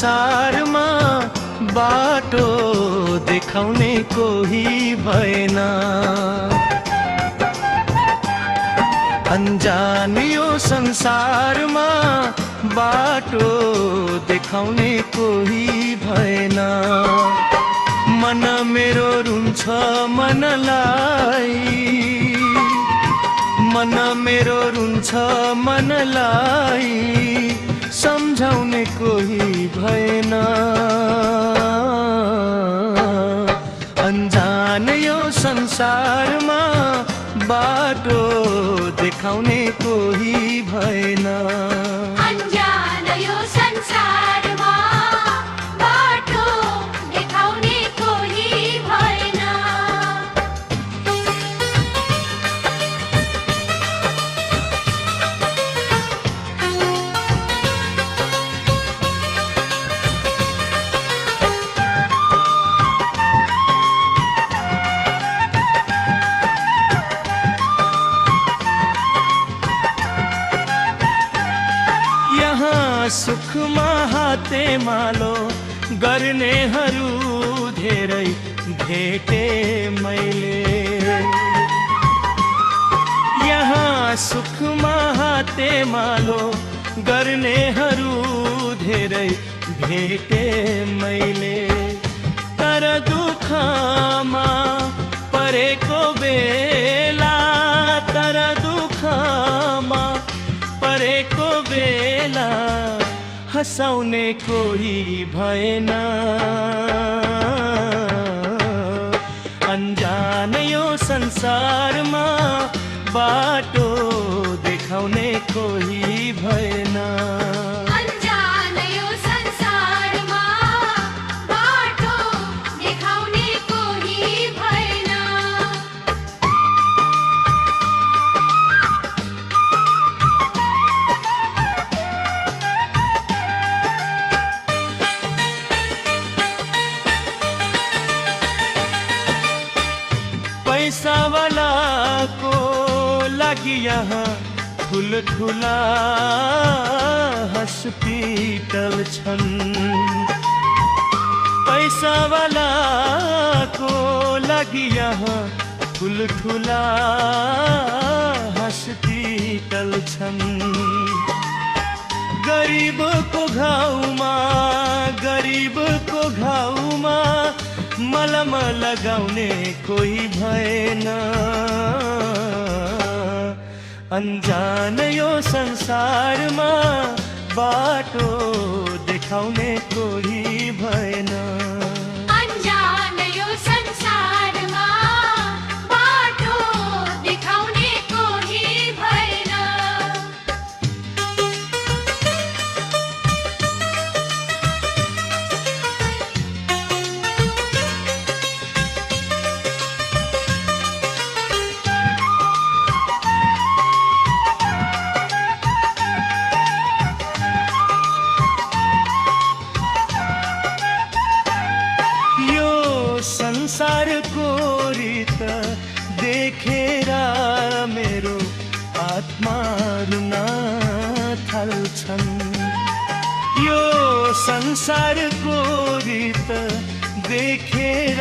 संसारमा बाटो देखाउने कोही भएन। अनजान यो संसारमा बाटो देखाउने कोही भएन। मन मेरो रुन्छ मनलाई, मन मेरो रुन्छ मनलाई, सम्झाउने कोही भएन। अनजान यो संसारमा बाटो देखाउने कोही भएन। अनजान यो संसारमा बाटो देखाउने कोही भएन। सुखमा हाते मालो गर्नेहरू धेरै भेटे मैले। यहाँ सुखमा हाते मालो गर्नेहरू धेरै भेटे मैले। तर दुःखमा परेको बेला, तर दुःखमा परेको बेला हँसाउने कोही भएन। अनजान यो संसारमा बाटो देखाउने कोही भएन। अनजान यो संसारमा बाटो देखाउने कोही भएन। पैसा वालाको लागि यहाँ ठुलठुला हस्पिटल छन्। पैसा वालाको लागि यहाँ ठुलठुला हस्पिटल छन्। गरिबको घाउमा, गरिबको घाउमा मलम लगाउने कोही भएन। अनजान यो संसारमा बाटो देखाउने कोही भएन। अनजान यो संसारमा बाटो देखाउने कोही भएन। संसारको रीत देखेर मेरो आत्मा रुन थाल्छन्। यो संसारको रीत देखेर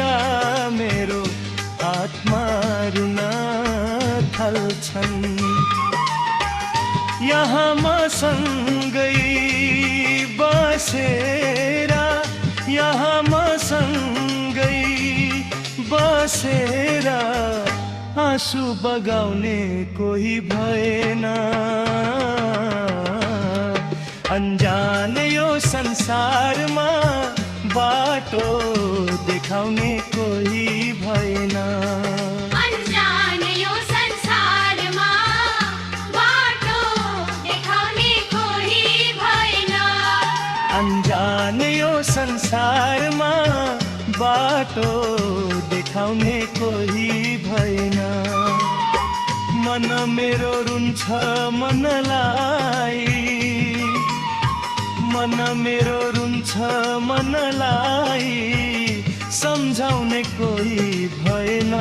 मेरो आत्मा रुन थाल्छन्। यहाँ मसँगै बसेर, यहाँ मसँगै बसेर आँसु बगाउने कोही भएन। अनजान यो संसारमा बाटो देखाउने कोही भएन। अनजान यो संसारमा बाटो देखाउने कोही भएन। अनजान यो संसारमा बाटो देखाउने कोही भएन। मन मेरो रुन्छ मनलाई, मन मेरो रुन्छ मनलाई, सम्झाउने कोही भएन।